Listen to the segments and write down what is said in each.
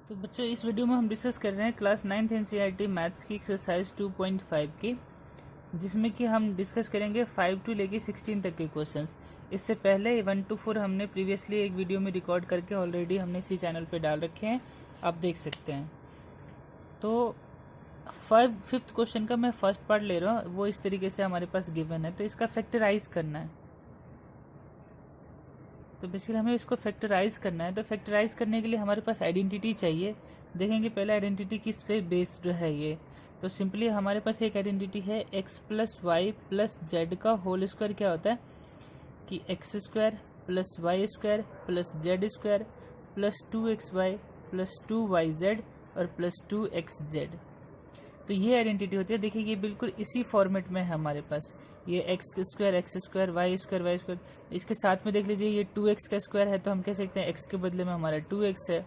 तो बच्चों इस वीडियो में हम डिस्कस कर रहे हैं क्लास 9th एनसीईआरटी मैथ्स की एक्सरसाइज 2.5 की, जिसमें कि हम डिस्कस करेंगे 5 to लेके 16 तक के क्वेश्चंस। इससे पहले 1 to 4 हमने प्रीवियसली एक वीडियो में रिकॉर्ड करके ऑलरेडी हमने इसी चैनल पे डाल रखे हैं, आप देख सकते हैं। तो फिफ्थ क्वेश्चन का मैं फर्स्ट पार्ट ले रहा हूँ, वो इस तरीके से हमारे पास गिवन है, तो इसका फैक्टराइज करना है। तो बेसिकली हमें इसको फैक्टराइज करना है। तो फैक्टराइज करने के लिए हमारे पास आइडेंटिटी चाहिए। देखेंगे पहले आइडेंटिटी किस पे बेस्ड है ये। तो सिंपली हमारे पास एक आइडेंटिटी है x plus y plus z का होल स्क्वायर क्या होता है कि x square plus y square plus z square plus 2xy plus 2yz और प्लस 2xz। तो ये आइडेंटिटी होती है। देखिए ये बिल्कुल इसी फॉर्मेट में है हमारे पास, ये एक्स स्क्वायर वाई स्क्वायर। इसके साथ में देख लीजिए ये 2x का स्क्वायर है, तो हम कह सकते हैं x के बदले में हमारा 2x है।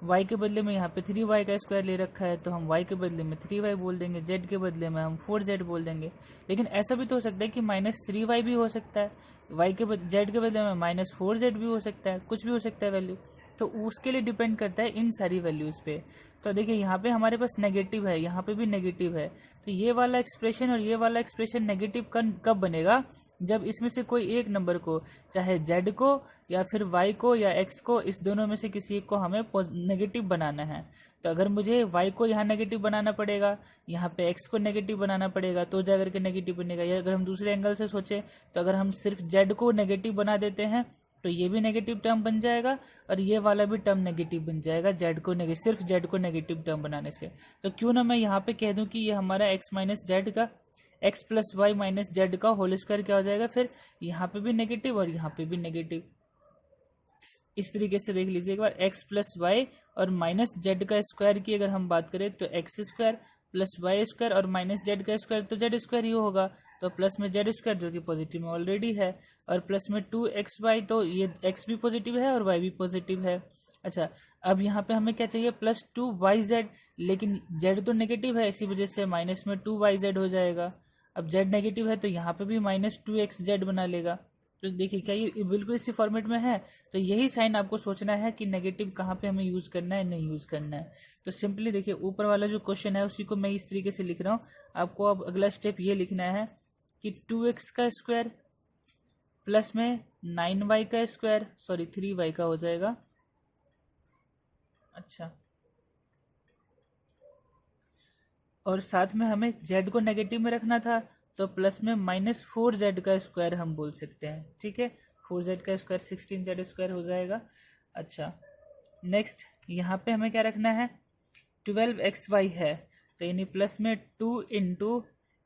y के बदले में यहाँ पे 3y का स्क्वायर ले रखा है, तो हम y के बदले में 3y बोल देंगे। z के बदले में हम 4z बोल देंगे। लेकिन ऐसा भी तो हो सकता है कि -3y भी हो सकता है, z के बदले में -4z भी हो सकता है, कुछ भी हो सकता है वैल्यू। तो उसके लिए डिपेंड करता है इन सारी वैल्यूज पे। तो देखिए यहाँ पे हमारे पास नेगेटिव है, यहाँ पे भी नेगेटिव है। तो ये वाला एक्सप्रेशन और ये वाला एक्सप्रेशन नेगेटिव कब बनेगा, जब इसमें से कोई एक नंबर को, चाहे z को या फिर y को या x को, इस दोनों में से किसी एक को हमें नेगेटिव बनाना है। तो अगर मुझे y को यहाँ नेगेटिव बनाना पड़ेगा, यहाँ पे x को नेगेटिव बनाना पड़ेगा, तो जा करके नेगेटिव बनेगा। या अगर हम दूसरे एंगल से सोचें तो अगर हम सिर्फ z को नेगेटिव बना देते हैं तो ये भी नेगेटिव टर्म बन जाएगा और ये वाला भी टर्म नेगेटिव बन जाएगा सिर्फ z को नेगेटिव टर्म बनाने से। तो क्यों ना मैं यहाँ पे कह दूं कि ये हमारा x plus y minus z का होल स्क्वायर क्या हो जाएगा, फिर यहाँ पे भी नेगेटिव और यहाँ पे भी नेगेटिव। इस तरीके से देख लीजिए एक बार, x प्लस वाई और माइनस जेड का स्क्वायर की अगर हम बात करें तो x square plus y square और माइनस जेड का स्क्वायर तो जेड स्क्वायर ही होगा। तो प्लस में जेड स्क्वायर जो कि पॉजिटिव में ऑलरेडी है, और प्लस में 2xy, तो ये x भी पॉजिटिव है और y भी पॉजिटिव है। अच्छा, अब यहाँ पे हमें क्या चाहिए, प्लस 2yz, लेकिन z तो नेगेटिव है, इसी वजह से माइनस में 2yz हो जाएगा। अब z नेगेटिव है तो यहाँ पे भी -2xz बना लेगा। तो देखिए क्या ये बिल्कुल इसी फॉर्मेट में है। तो यही साइन आपको सोचना है कि नेगेटिव कहाँ पे हमें यूज करना है, नहीं यूज करना है। तो सिंपली देखिए ऊपर वाला जो क्वेश्चन है उसी को मैं इस तरीके से लिख रहा हूँ। आपको अब अगला स्टेप ये लिखना है कि 2x का स्क्वायर प्लस में 9y का स्क्वायर, 3y का हो जाएगा। अच्छा, और साथ में हमें z को नेगेटिव में रखना था, तो प्लस में -4z का स्क्वायर हम बोल सकते हैं। ठीक है, 4z का स्क्वायर 16z स्क्वायर हो जाएगा। अच्छा, नेक्स्ट यहाँ पे हमें क्या रखना है, 12xy है, तो यानी प्लस में 2 इंटू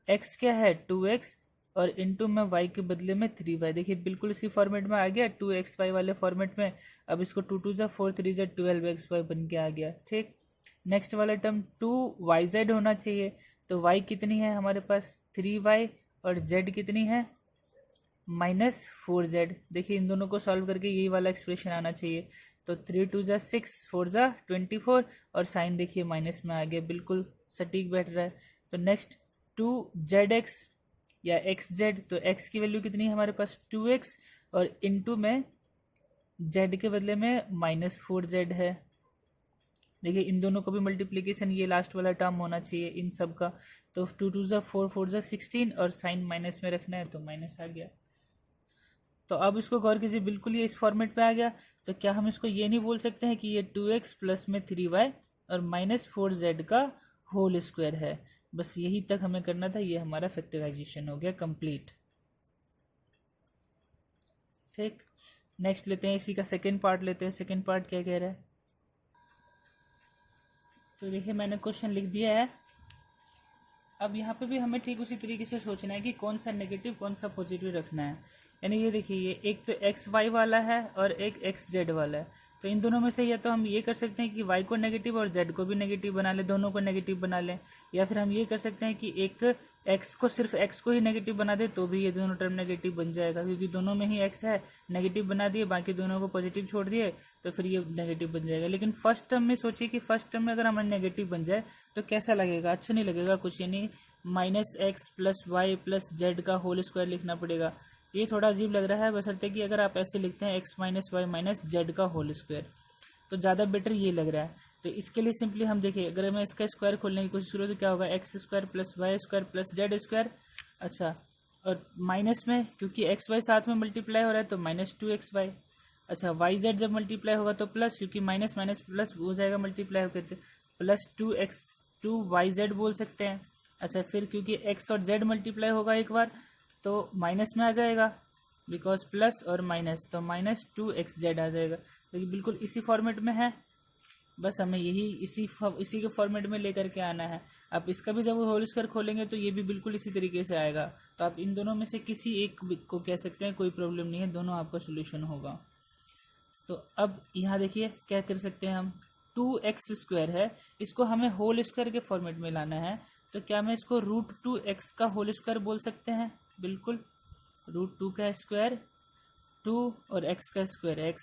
एक्स क्या है 2x और इंटू में y के बदले में 3y। देखिए बिल्कुल इसी फॉर्मेट में आ गया, 2xy वाले फॉर्मेट में। अब इसको 2 2 जा 4 3 जा 12xy बन के आ गया। ठीक, नेक्स्ट वाला टर्म 2yz होना चाहिए। तो y कितनी है हमारे पास 3y और z कितनी है -4z। देखिए इन दोनों को सॉल्व करके यही वाला एक्सप्रेशन आना चाहिए। तो 3 2 जा 6 4 जा 24 और साइन देखिए माइनस में आ गया, बिल्कुल सटीक बैठ रहा है। तो नेक्स्ट 2zx या xz, तो x की वैल्यू कितनी है हमारे पास 2x और इंटू में z के बदले में -4z है। देखिए इन दोनों को भी मल्टीप्लिकेशन ये लास्ट वाला टर्म होना चाहिए इन सब का। तो 2 2 जा 4 4 जा 16 और साइन माइनस में रखना है, तो माइनस आ गया। तो अब इसको गौर कीजिए, बिल्कुल ये इस फॉर्मेट पे आ गया। तो क्या हम इसको ये नहीं बोल सकते हैं कि ये 2x प्लस में 3y और -4z का होल स्क्वायर है। बस यही तक हमें करना था, ये हमारा फैक्टराइजेशन हो गया कंप्लीट। ठीक, नेक्स्ट लेते हैं, इसी का सेकेंड पार्ट लेते हैं। सेकेंड पार्ट क्या कह रहा है, तो देखिए मैंने क्वेश्चन लिख दिया है। अब यहाँ पे भी हमें ठीक उसी तरीके से सोचना है कि कौन सा नेगेटिव कौन सा पॉजिटिव रखना है। यानी ये देखिए ये एक तो एक्स वाई वाला है और एक एक्स जेड वाला है। तो इन दोनों में से या तो हम ये कर सकते हैं कि y को नेगेटिव और z को भी नेगेटिव बना लें, दोनों को नेगेटिव बना लें। या फिर हम ये कर सकते हैं कि एक x को सिर्फ x को ही नेगेटिव बना दे, तो भी ये दोनों टर्म नेगेटिव बन जाएगा, क्योंकि दोनों में ही x है, नेगेटिव बना दिए, बाकी दोनों को पॉजिटिव छोड़ दिए, तो फिर ये नेगेटिव बन जाएगा। लेकिन फर्स्ट टर्म में सोचिए कि फर्स्ट टर्म में अगर हमारे नेगेटिव बन जाए तो कैसा लगेगा, अच्छा नहीं लगेगा कुछ। यानी -x plus y plus z का होल स्क्वायर लिखना पड़ेगा। ये थोड़ा अजीब लग रहा है, बशर्ते कि अगर आप ऐसे लिखते हैं x minus y minus z का होल स्क्वायर, तो ज़्यादा बेटर ये लग रहा है। तो इसके लिए सिंपली हम देखिए, अगर मैं इसका स्क्वायर खोलने की कोशिश करूँ तो क्या होगा, x square plus y square plus z square. अच्छा, और माइनस में क्योंकि एक्स वाई साथ में मल्टीप्लाई हो रहा है तो माइनस 2xy। अच्छा, वाई जेड जब मल्टीप्लाई होगा तो प्लस, क्योंकि माइनस माइनस प्लस हो जाएगा मल्टीप्लाई होकर, तो प्लस 2x2yz बोल सकते हैं। अच्छा, फिर क्योंकि x और z मल्टीप्लाई होगा एक बार तो माइनस में आ जाएगा, बिकॉज प्लस और माइनस, तो माइनस 2xz आ जाएगा। तो ये बिल्कुल इसी फॉर्मेट में है, बस हमें यही इसी के फॉर्मेट में लेकर के आना है। आप इसका भी जब होल स्क्वायर खोलेंगे तो ये भी बिल्कुल इसी तरीके से आएगा। तो आप इन दोनों में से किसी एक को कह सकते हैं, कोई प्रॉब्लम नहीं है, दोनों आपका सोल्यूशन होगा। तो अब यहाँ देखिए क्या कर सकते हैं हम, 2x² है, इसको हमें होल स्क्वायर के फॉर्मेट में लाना है। तो क्या मैं इसको √2x का होल स्क्वायर बोल सकते हैं, बिल्कुल, √2 का स्क्वायर 2 और x का स्क्वायर x।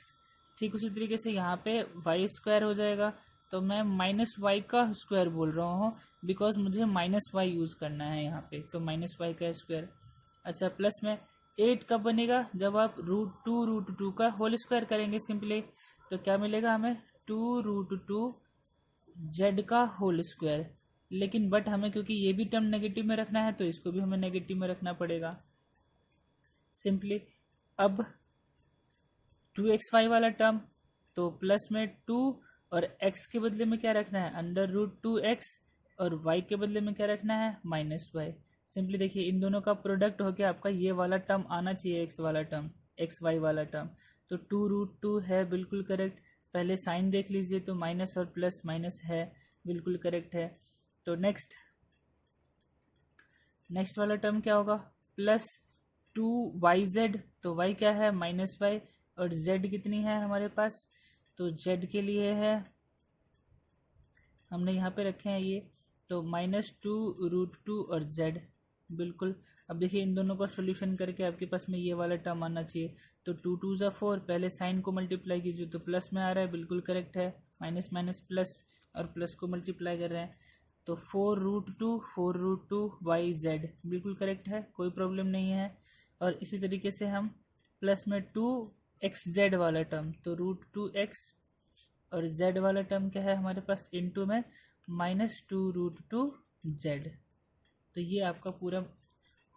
ठीक उसी तरीके से यहाँ पे वाई स्क्वायर हो जाएगा, तो मैं माइनस वाई का स्क्वायर बोल रहा हूँ बिकॉज मुझे माइनस वाई यूज़ करना है यहाँ पे, तो माइनस वाई का स्क्वायर। अच्छा, प्लस में 8 कब बनेगा, जब आप √2 का होल स्क्वायर करेंगे सिंपली। तो क्या मिलेगा हमें, 2√2 जेड का होल स्क्वायर। लेकिन बट हमें क्योंकि ये भी टर्म नेगेटिव में रखना है तो इसको भी हमें नेगेटिव में रखना पड़ेगा सिंपली। अब 2xy वाला टर्म, तो प्लस में 2 और x के बदले में क्या रखना है, √2x, और y के बदले में क्या रखना है, -y। सिंपली देखिए, इन दोनों का प्रोडक्ट होके आपका ये वाला टर्म आना चाहिए, x वाला टर्म, xy वाला टर्म। तो 2√2 है, बिल्कुल करेक्ट। पहले साइन देख लीजिए, तो माइनस और प्लस माइनस है, बिल्कुल करेक्ट है। तो नेक्स्ट वाला टर्म क्या होगा, प्लस 2yz, तो y क्या है, -y, और z कितनी है हमारे पास, तो z के लिए है, हमने यहाँ पे रखे हैं ये, तो -2√2 और z, बिल्कुल। अब देखिए इन दोनों का सॉल्यूशन करके आपके पास में ये वाला टर्म आना चाहिए। तो 2 2 ज़ा 4, पहले साइन को मल्टीप्लाई कीजिए तो प्लस में आ रहा है, बिल्कुल करेक्ट है, माइनस माइनस प्लस, और प्लस को मल्टीप्लाई कर रहे हैं, तो 4√2 yz, बिल्कुल करेक्ट है, कोई प्रॉब्लम नहीं है। और इसी तरीके से हम प्लस में 2xz वाला टर्म, तो √2x, और z वाला टर्म क्या है हमारे पास, इनटू में -2√2z। तो ये आपका पूरा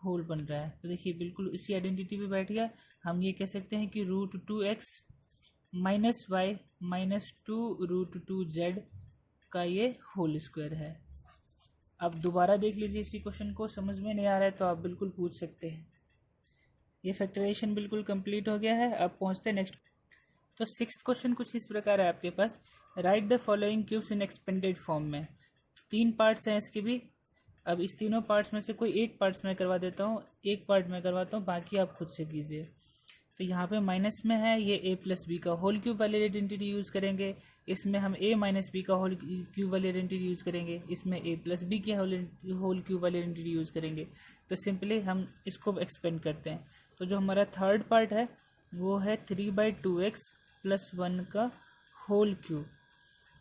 होल बन रहा है। तो देखिए बिल्कुल इसी आइडेंटिटी पे बैठ गया। हम ये कह सकते हैं कि √2x -y -2√2z का ये होल स्क्वायर है। अब दोबारा देख लीजिए इसी क्वेश्चन को, समझ में नहीं आ रहा है तो आप बिल्कुल पूछ सकते हैं। ये फैक्टराइजेशन बिल्कुल कंप्लीट हो गया है। अब पहुंचते हैं नेक्स्ट। तो 6th क्वेश्चन कुछ इस प्रकार है आपके पास, write the following cubes in expanded form में। 3 पार्ट्स हैं इसके भी। अब इस तीनों पार्ट्स में से कोई एक पार्ट्स में करवा देता हूँ, एक पार्ट में करवाता हूँ, बाकी आप खुद से कीजिए। तो यहाँ पे माइनस में है, ये a+b का होल क्यूब वाली आइडेंटिटी यूज़ करेंगे। इसमें हम a-b का होल क्यूब वाली आइडेंटिटी यूज़ करेंगे। इसमें a+b की होल क्यूब वाली आइडेंटिटी यूज़ करेंगे। तो सिंपली हम इसको एक्सपेंड करते हैं। तो जो हमारा थर्ड पार्ट है वो है 3/2x + 1 का होल क्यूब।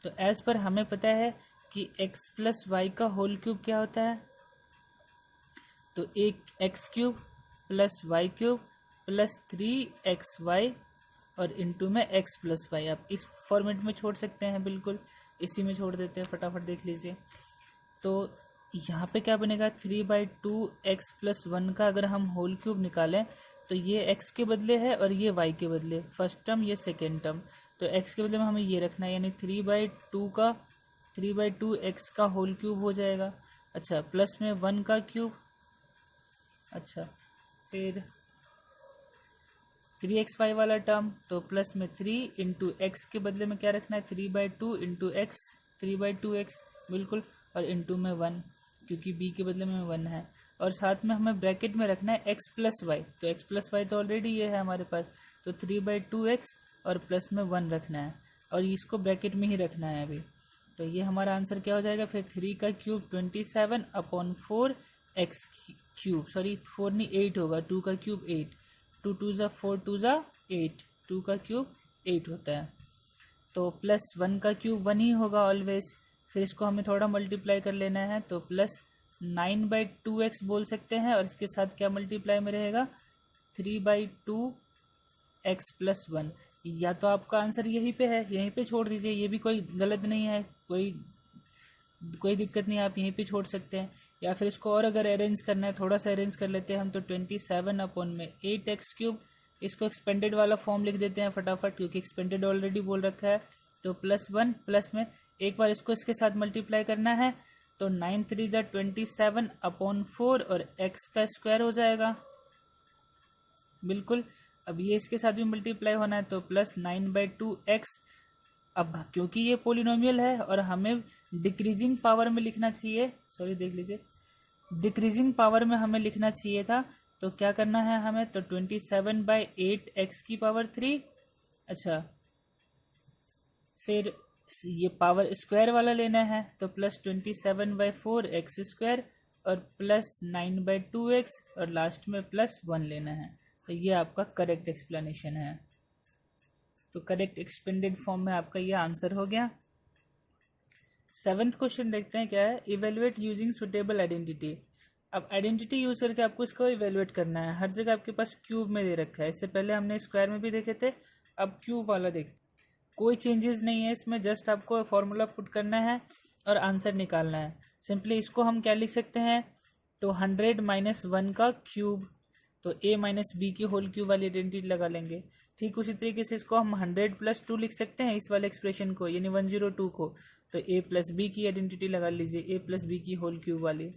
तो एज पर हमें पता है कि x + y का होल क्यूब क्या होता है, तो एक x³ + y³ + 3xy और इंटू में x + y। आप इस फॉर्मेट में छोड़ सकते हैं, बिल्कुल इसी में छोड़ देते हैं, फटाफट देख लीजिए। तो यहाँ पे क्या बनेगा, 3/2x + 1 का अगर हम होल क्यूब निकालें तो ये x के बदले है और ये y के बदले, फर्स्ट टर्म ये सेकेंड टर्म। तो x के बदले में हमें ये रखना है, यानी 3/2x का होल क्यूब हो जाएगा। अच्छा, प्लस में 1 का क्यूब, अच्छा फिर 3xy वाला टर्म, तो प्लस में 3 × x के बदले में क्या रखना है, 3/2 × x, 3/2x बिल्कुल, और इंटू में 1 क्योंकि b के बदले में 1 है, और साथ में हमें ब्रैकेट में रखना है x + y। तो x + y तो ऑलरेडी ये है हमारे पास, तो 3/2x और प्लस में 1 रखना है, और इसको ब्रैकेट में ही रखना है अभी। तो ये हमारा आंसर क्या हो जाएगा फिर, 3 का क्यूब 27/4 x³, सॉरी 4 नहीं 8 होगा, 2 का क्यूब 8, 2 2 ज़ा 4, 2 ज़ा 8, 2 का क्यूब 8 होता है। तो प्लस 1 का क्यूब 1 ही होगा ऑलवेज। फिर इसको हमें थोड़ा मल्टीप्लाई कर लेना है, तो प्लस 9/2x बोल सकते हैं, और इसके साथ क्या मल्टीप्लाई में रहेगा, 3/2x + 1। या तो आपका आंसर यहीं पे है, यहीं पे छोड़ दीजिए, ये भी कोई गलत नहीं है, कोई दिक्कत नहीं है, आप यहीं पे छोड़ सकते हैं। या फिर इसको और अगर अरेंज करना है, थोड़ा सा अरेंज कर लेते हैं हम, तो 27/8x³, इसको एक्सपेंडेड वाला फॉर्म लिख देते हैं फटाफट, क्योंकि एक्सपेंडेड ऑलरेडी बोल रखा है। तो +1 प्लस में एक बार इसको इसके साथ मल्टीप्लाई करना है, तो 9 3 = 27/4 और x का स्क्वायर हो जाएगा। बिल्कुल, अब ये इसके साथ भी मल्टीप्लाई होना है, तो +9/2x। अब क्योंकि ये पोलिनोमियल है और हमें डिक्रीजिंग पावर में लिखना चाहिए, सॉरी देख लीजिए, डिक्रीजिंग पावर में हमें लिखना चाहिए था, तो क्या करना है हमें, तो 27/8x3। अच्छा, फिर ये पावर स्क्वायर वाला लेना है, तो +27/4x² और +9/2x और लास्ट में +1 लेना है। तो ये आपका करेक्ट एक्सप्लेनेशन है। तो करेक्ट एक्सपेंडेड फॉर्म में आपका ये आंसर हो गया। 7th क्वेश्चन देखते हैं क्या है, इवेलुएट यूजिंग सुटेबल आइडेंटिटी। अब आइडेंटिटी यूज करके आपको इसको इवेलुएट करना है। हर जगह आपके पास क्यूब में दे रखा है, इससे पहले हमने स्क्वायर में भी देखे थे, अब क्यूब वाला देख। कोई चेंजेस नहीं है इसमें, जस्ट आपको फॉर्मूला पुट करना है और आंसर निकालना है। सिंपली इसको हम क्या लिख सकते हैं, तो 100 - 1 का क्यूब, तो a - b की होल क्यूब वाली आइडेंटिटी लगा लेंगे। ठीक उसी तरीके से इसको हम 100 + 2 लिख सकते हैं, इस वाले एक्सप्रेशन को, यानी 102 को, तो a + b की आइडेंटिटी लगा लीजिए, a + b की होल क्यूब वाली।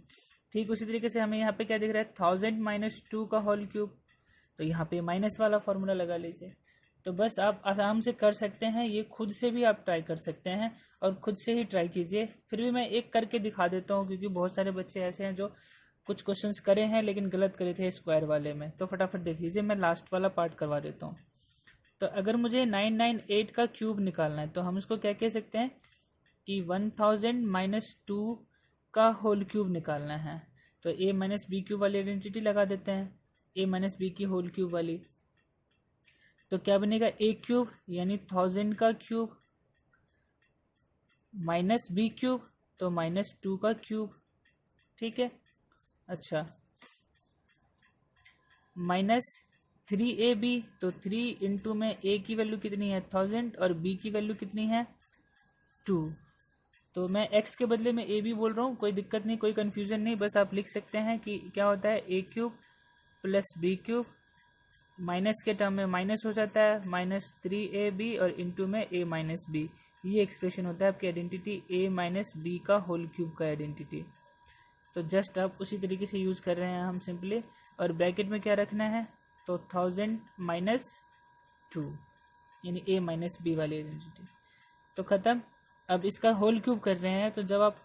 ठीक उसी तरीके से हमें यहाँ पे क्या दिख रहा है, 1000 - 2 का होल क्यूब, तो यहाँ पे माइनस वाला फॉर्मूला लगा लीजिए। तो बस आप आराम से कर सकते हैं, ये खुद से भी आप ट्राई कर सकते हैं और खुद से ही ट्राई कीजिए। फिर भी मैं एक करके दिखा देता हूँ, क्योंकि बहुत सारे बच्चे ऐसे हैं जो कुछ क्वेश्चंस करे हैं लेकिन गलत करे थे स्क्वायर वाले में। तो फटाफट देख लीजिए, मैं लास्ट वाला पार्ट करवा देता हूँ। तो अगर मुझे 998 का क्यूब निकालना है, तो हम इसको क्या कह सकते हैं कि 1000 - 2 का होल क्यूब निकालना है। तो a - b क्यूब वाली आइडेंटिटी लगा देते हैं, a - b की होल क्यूब वाली। तो क्या बनेगा, a क्यूब यानी 1000 का क्यूब माइनस b क्यूब, तो -2 का क्यूब। ठीक है, अच्छा, -3ab, तो 3 इंटू में a की वैल्यू कितनी है 1000 और b की वैल्यू कितनी है 2। तो मैं x के बदले में a भी बोल रहा हूँ, कोई दिक्कत नहीं, कोई कंफ्यूजन नहीं, बस आप लिख सकते हैं कि क्या होता है, a cube + b cube, minus के टर्म में माइनस हो जाता है, -3ab और इंटू में a - b। ये एक्सप्रेशन होता है आपकी आइडेंटिटी a - b का होल क्यूब का आइडेंटिटी। तो जस्ट आप उसी तरीके से यूज़ कर रहे हैं हम सिंपली, और ब्रैकेट में क्या रखना है, तो 1000 - 2 यानी a - b वाली आइडेंटिटी। तो ख़त्म। अब इसका होल क्यूब कर रहे हैं, तो जब आप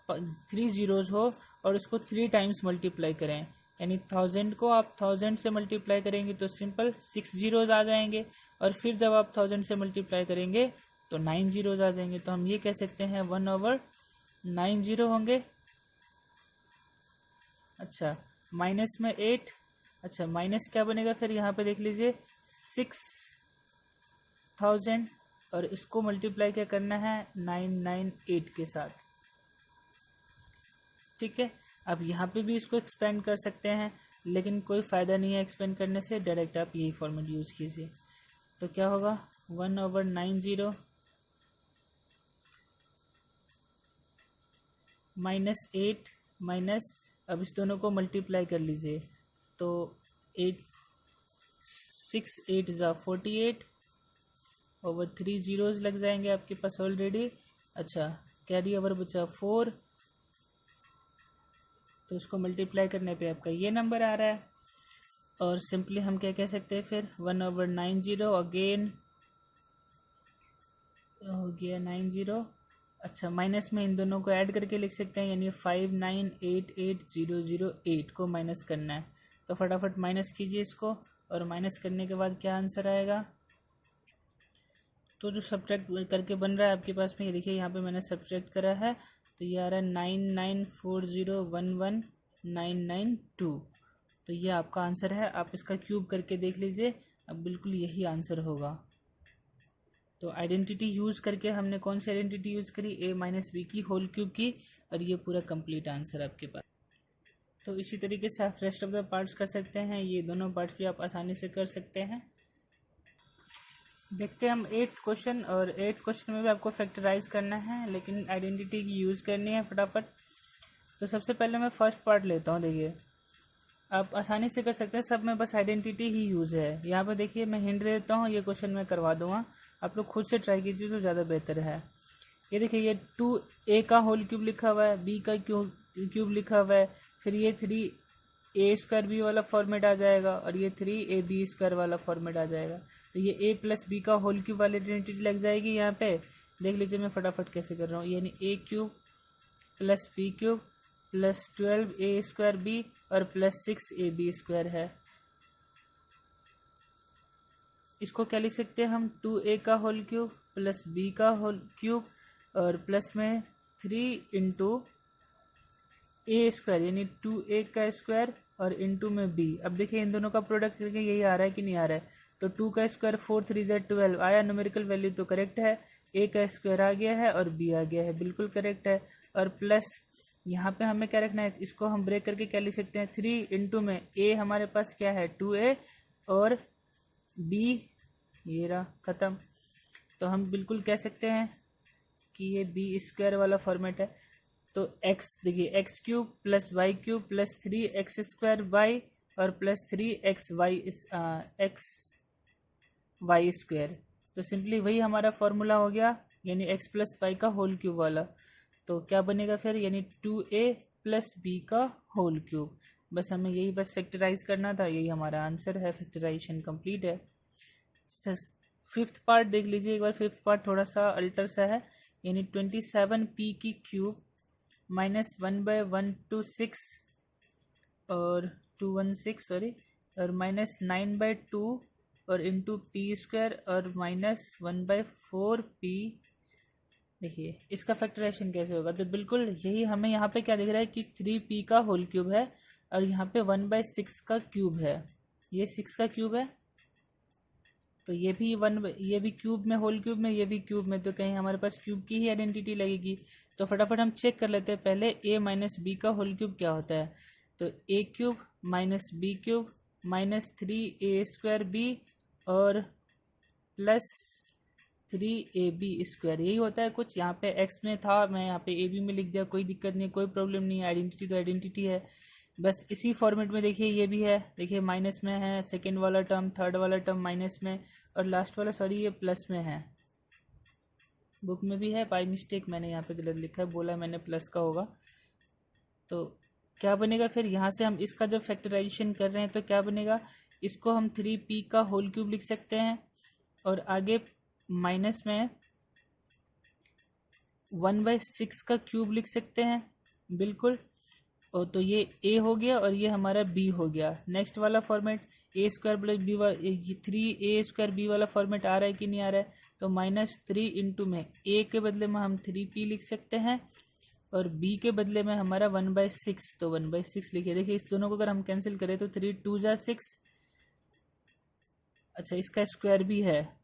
3 जीरोज़ हो और उसको 3 टाइम्स मल्टीप्लाई करें, यानी 1000 को आप 1000 से मल्टीप्लाई करेंगे तो सिंपल 6 जीरोज़ आ जाएंगे, और फिर जब आप 1000 से मल्टीप्लाई करेंगे तो 9 जीरोज़ आ जाएंगे। तो हम ये कह सकते हैं 1/9 जीरो होंगे। अच्छा, माइनस में 8, अच्छा माइनस क्या बनेगा फिर, यहाँ पे देख लीजिए 6000, और इसको मल्टीप्लाई क्या करना है 998 के साथ। ठीक है, अब यहाँ पे भी इसको एक्सपेंड कर सकते हैं, लेकिन कोई फ़ायदा नहीं है एक्सपेंड करने से, डायरेक्ट आप यही फॉर्मेट यूज़ कीजिए। तो क्या होगा 1/90 -8 माइनस, अब इस दोनों को मल्टीप्लाई कर लीजिए, तो 6 8 = 48 ओवर 3 जीरोज़ लग जाएंगे आपके पास ऑलरेडी। अच्छा, कैरी ओवर बचा 4, तो उसको मल्टीप्लाई करने पे आपका ये नंबर आ रहा है। और सिंपली हम क्या कह सकते हैं फिर 1/90 अगेन हो गया 90। अच्छा, माइनस में इन दोनों को ऐड करके लिख सकते हैं, यानी 5988008 को माइनस करना है। तो फटाफट माइनस कीजिए इसको, और माइनस करने के बाद क्या आंसर आएगा, तो जो सब्ट्रैक्ट करके बन रहा है आपके पास में, ये देखिए यहाँ पे मैंने सब्ट्रैक्ट करा है, तो ये आ रहा है 9940119992। तो ये आपका आंसर है, आप इसका क्यूब करके देख लीजिए, अब बिल्कुल यही आंसर होगा। तो आइडेंटिटी यूज़ करके हमने कौन सी आइडेंटिटी यूज़ करी, a - b की होल क्यूब की, और ये पूरा कंप्लीट आंसर आपके पास। तो इसी तरीके से आप रेस्ट ऑफ द पार्ट्स कर सकते हैं, ये दोनों पार्ट्स भी आप आसानी से कर सकते हैं। देखते हैं हम 8th क्वेश्चन, और 8th क्वेश्चन में भी आपको फैक्टराइज करना है, लेकिन आइडेंटिटी की यूज़ करनी है फटाफट। तो सबसे पहले मैं फर्स्ट पार्ट लेता हूँ। देखिए आप आसानी से कर सकते हैं, सब में बस आइडेंटिटी ही यूज़ है। यहाँ पर देखिए मैं हिंट दे देता हूँ, ये क्वेश्चन मैं करवा दूँगा, आप लोग खुद से ट्राई कीजिए तो ज़्यादा बेहतर है। ये देखिए ये 2a का होल क्यूब लिखा हुआ है, b का क्यूब लिखा हुआ है, फिर ये 3a² b वाला फॉर्मेट आ जाएगा, और ये 3ab² वाला फॉर्मेट आ जाएगा। तो ये a प्लस बी का होल क्यूब वाली आइडेंटिटी लग जाएगी यहाँ पे। देख लीजिए मैं फटाफट कैसे कर रहा हूँ, यानी a³ plus b³ plus 12a² b और प्लस 6ab² है। इसको क्या लिख सकते हैं हम, 2a का होल क्यूब प्लस b का होल क्यूब और प्लस में 3 इंटू a² यानी 2a का स्क्वायर और इंटू में b। अब देखिए इन दोनों का प्रोडक्ट करके यही आ रहा है कि नहीं आ रहा है। तो 2 का स्क्वायर 4 3 12 आया, न्यूमेरिकल वैल्यू तो करेक्ट है, a का स्क्वायर आ गया है और b आ गया है, बिल्कुल करेक्ट है। और प्लस यहाँ पे हमें क्या रखना है, इसको हम ब्रेक करके क्या लिख सकते हैं, 3 इंटू में a हमारे पास क्या है 2a और b, ये रहा खत्म। तो हम बिल्कुल कह सकते हैं कि ये b² वाला फॉर्मेट है। तो x देखिए x³ plus y³ plus 3x² और प्लस 3xy²। तो सिंपली वही हमारा फॉर्मूला हो गया, यानी x प्लस वाई का होल क्यूब वाला। तो क्या बनेगा फिर, यानी 2a प्लस b का होल क्यूब। बस हमें यही बस फैक्टराइज करना था, यही हमारा आंसर है, फैक्टराइजेशन कंप्लीट है। 5th पार्ट देख लीजिए एक बार। 5th पार्ट थोड़ा सा अल्टर सा है, यानी 27p की क्यूब माइनस 1/126 और 216 सॉरी, और माइनस 9/2 और इंटू p² और माइनस 1/4p। देखिए इसका फैक्टराइजेशन कैसे होगा, तो बिल्कुल यही हमें यहाँ पे क्या दिख रहा है कि 3p का होल क्यूब है और यहाँ पे 1/6 का क्यूब है, ये 6 का क्यूब है, तो ये भी क्यूब में, होल क्यूब में, ये भी क्यूब में, तो कहीं हमारे पास क्यूब की ही आइडेंटिटी लगेगी। तो फटाफट हम चेक कर लेते हैं पहले a माइनस बी का होल क्यूब क्या होता है। तो a³ minus b³ minus 3a² b और प्लस 3ab², यही होता है कुछ। यहाँ पे x में था, मैं यहाँ पे ab में लिख दिया, कोई दिक्कत नहीं, कोई प्रॉब्लम नहीं है, आइडेंटिटी तो आइडेंटिटी है। बस इसी फॉर्मेट में देखिए ये भी है, देखिए माइनस में है, सेकेंड वाला टर्म, थर्ड वाला टर्म माइनस में, और लास्ट वाला सॉरी ये प्लस में है। बुक में भी है, बाय मिस्टेक मैंने यहाँ पे गलत लिखा है, बोला मैंने प्लस का होगा। तो क्या बनेगा फिर, यहाँ से हम इसका जब फैक्टराइजेशन कर रहे हैं तो क्या बनेगा, इसको हम 3p का होल क्यूब लिख सकते हैं और आगे माइनस में 1/6 का क्यूब लिख सकते हैं, बिल्कुल। और तो ये a हो गया और ये हमारा b हो गया। नेक्स्ट वाला format a² plus b 3a² b वाला फॉर्मेट आ रहा है कि नहीं आ रहा है, तो माइनस 3 इंटू में a के बदले में हम 3p लिख सकते हैं और b के बदले में हमारा 1/6, तो 1/6 लिखिए। देखिए इस दोनों को अगर हम कैंसिल करें तो 3 2 जा 6, अच्छा इसका स्क्वायर भी है,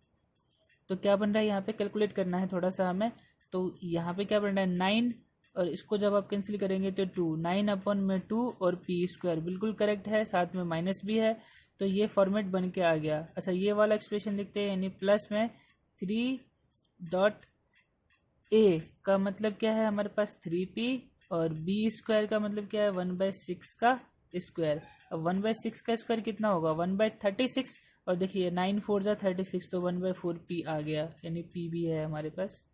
तो क्या बन रहा है, यहाँ पे कैलकुलेट करना है थोड़ा सा हमें। तो यहाँ पे क्या बन रहा है 9, और इसको जब आप कैंसिल करेंगे तो 2, 9/2 और p², बिल्कुल करेक्ट है, साथ में माइनस भी है, तो ये फॉर्मेट बन के आ गया। अच्छा ये वाला एक्सप्रेशन देखते हैं, यानी प्लस में 3 डॉट a का मतलब क्या है, हमारे पास 3p, और b² का मतलब क्या है 1/6 का स्क्वायर। अब 1/6 का स्क्वायर कितना होगा 1/36, और देखिए 9 4 जा 36, तो 1/4p आ गया, यानी p भी है हमारे पास,